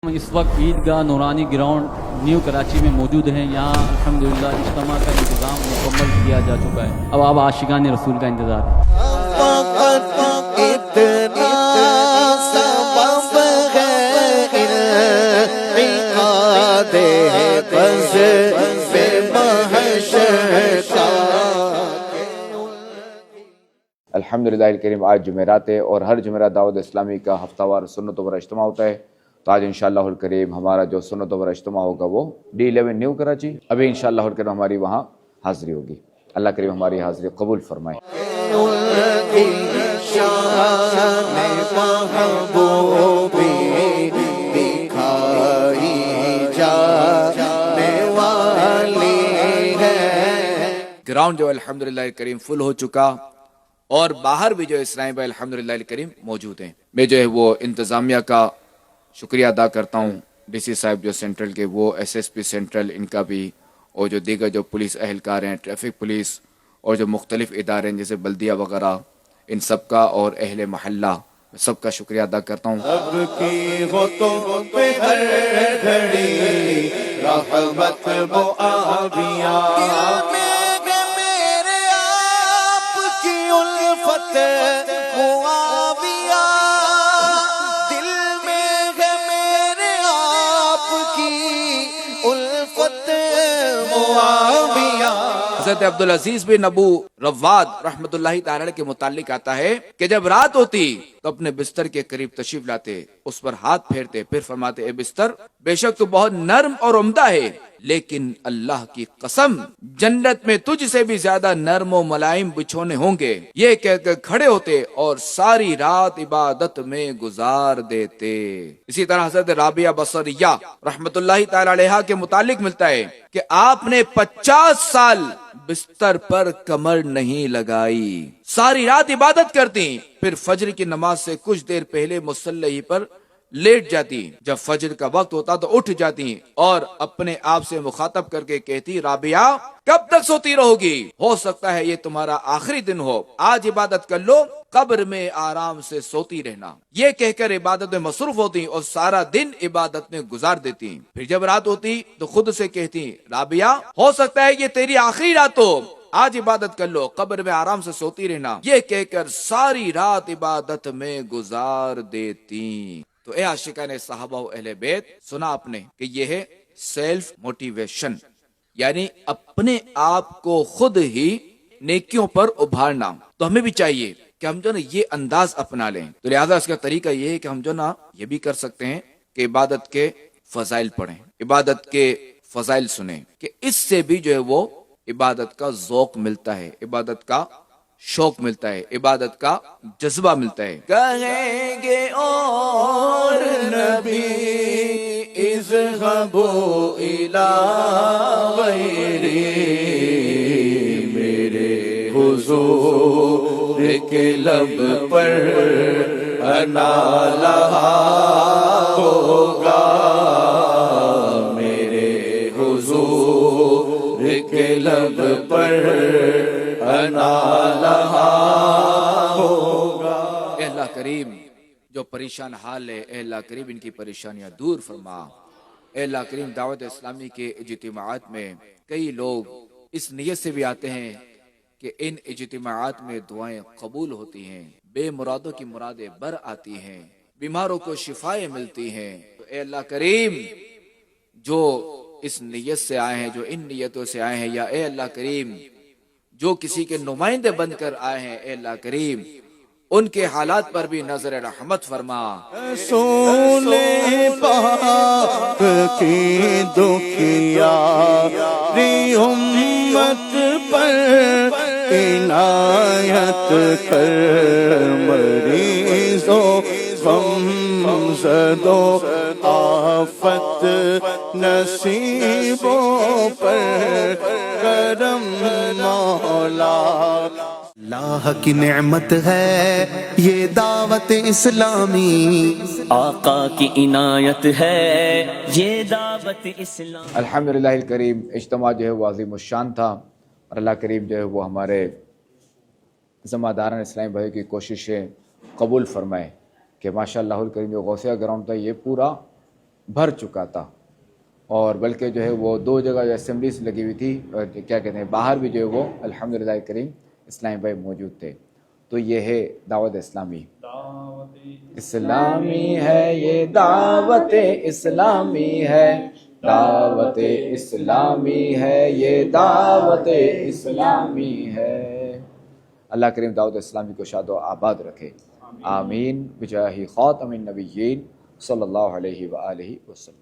इस वक्त ईदगाह नूरानी ग्राउंड न्यू कराची में मौजूद हैं। यहाँ अल्हम्दुलिल्लाह इज्तिमा का इंतज़ाम मुकम्मल किया जा चुका है। अब आशिकान रसूल का इंतज़ार है। अल्हम्दुलिल्लाह करीम आज जुमेरात है और हर जुमेरात दावत इस्लामी का हफ्तावार सुन्नतों पर इज्तिमा होता है। तो आज इंशाअल्लाहुल करीम हमारा जो सुन्नतों पर इज्तिमा होगा वो D11 न्यू कराची, अभी इंशाअल्लाहुल करीम हमारी वहाँ हाज़िरी होगी। अल्लाह करीम हमारी हाज़िरी कबूल फरमाए। ग्राउंड जो अल्हम्दुलिल्लाह करीम फुल हो चुका और बाहर भी जो इस्लामी भाई अल्हम्दुलिल्लाह करीम मौजूद हैं। मैं जो है वो इंतज़ामिया का शुक्रिया अदा करता हूँ, DC साहब जो सेंट्रल के, वो SSP सेंट्रल इनका भी, और जो दीगर जो पुलिस अहलकार हैं, ट्रैफिक पुलिस और जो मुख्तलिफ इदारे हैं जैसे बल्दिया वगैरह, इन सब का और अहले महल्ला सबका शुक्रिया अदा करता हूँ। हज़रत अब्दुल अजीज बिन अबू रव्वाद रहमतुल्लाहि ताला के मुतालिक आता है कि जब रात होती तो अपने बिस्तर के करीब तशरीफ लाते, उस पर हाथ फेरते, फिर फरमाते, ए बिस्तर, बेशक तू बहुत नर्म और उम्दा है, लेकिन अल्लाह की कसम जन्नत में तुझसे भी ज्यादा नर्म और मुलायम बिछोने होंगे। ये कहकर खड़े होते और सारी रात इबादत में गुजार देते। इसी तरह हज़रत राबिया बसरिया रहमतुल्लाहि ताला अलैहा के मुतालिक मिलता है कि आपने 50 साल बिस्तर पर कमर नहीं लगाई, सारी रात इबादत करती, फिर फजर की नमाज से कुछ देर पहले मुसल्ले पर लेट जाती, जब फजर का वक्त होता तो उठ जाती और अपने आप से मुखातब करके कहती, राबिया कब तक सोती रहोगी? हो सकता है ये तुम्हारा आखिरी दिन हो, आज इबादत कर लो, कब्र में आराम से सोती रहना। ये कहकर इबादत में मसरूफ होती और सारा दिन इबादत में गुजार देती। फिर जब रात होती तो खुद से कहती, राबिया हो सकता है ये तेरी आखिरी रात हो, आज इबादत कर लो, कब्र में आराम से सोती रहना। ये कहकर सारी रात इबादत में गुजार देती। तो ए आशिकाने सहाबा व अहले बैत, सुना आपने कि ये है सेल्फ मोटिवेशन, यानी अपने आप को खुद ही नेकियों पर उभारना। तो हमें भी चाहिए कि हम जो ना ये अंदाज अपना लें। तो लिहाजा इसका तरीका ये है कि हम जो ना ये भी कर सकते हैं कि इबादत के फजाइल पढ़ें, इबादत के फजाइल सुने, कि इससे भी जो है वो इबादत का ज़ौक मिलता है, इबादत का शौक मिलता है, इबादत का जज्बा मिलता है। कहेंगे और नबी इज़हबू इला गैरी, मेरे हुजूर के लब पर अना लहा होगा, मेरे हुजूर के लब पर अना लहा होगा। अल्लाह करीम जो परेशान हाल है, अल्लाह करीम इनकी परेशानियां दूर फरमा। अल्लाह करीम दावत इस्लामी के इज्तिमाआत में कई लोग इस नियत से भी आते हैं कि इन इज्तिमाआत में दुआएं कबूल होती हैं, बेमुरादों की मुरादें बर आती हैं, बीमारों को शिफाएं मिलती हैं। तो अल्लाह करीम जो इस नियत से आए हैं, जो इन नियतों से आए हैं, या ए अल्लाह करीम जो किसी के नुमाइंदे बनकर आए हैं, ए अल्लाह करीम उनके हालात पर भी नजर रहमत फरमा। रसूले पाक की दुखिया उम्मत पर इनायत कर, मरीजों गमज़दों आफत नसीबों पर करम मौला। अल्लाह की नेमत है ये दावत इस्लामी, आका की इनायत है ये दावत इस्लामी। अल्हम्दुलिल्लाह करीम इज्तिमा जो है वो अज़ीम शान था और अल्लाह करीम जो है वो हमारे ज़िम्मेदारान इस्लामी भाई की कोशिशें कबूल फरमाए कि माशाअल्लाहुल करीम जो गौसिया ग्राउंड था ये पूरा بھر چکا تھا، اور بلکہ جو ہے وہ 2 جگہ جو اسمبلیز لگی ہوئی تھی، اور کیا کہتے ہیں باہر بھی جو ہے وہ الحمدللہ کریم اسلامی بھائی موجود تھے. تو یہ ہے دعوت اسلامی. اسلامی ہے یہ دعوت اسلامی ہے، دعوت اسلامی ہے یہ دعوت اسلامی ہے. اللہ کریم دعوت اسلامی کو شاد و آباد رکھے. آمین بجاہ خاتم النبیین صلی اللہ علیہ وآلہ وسلم.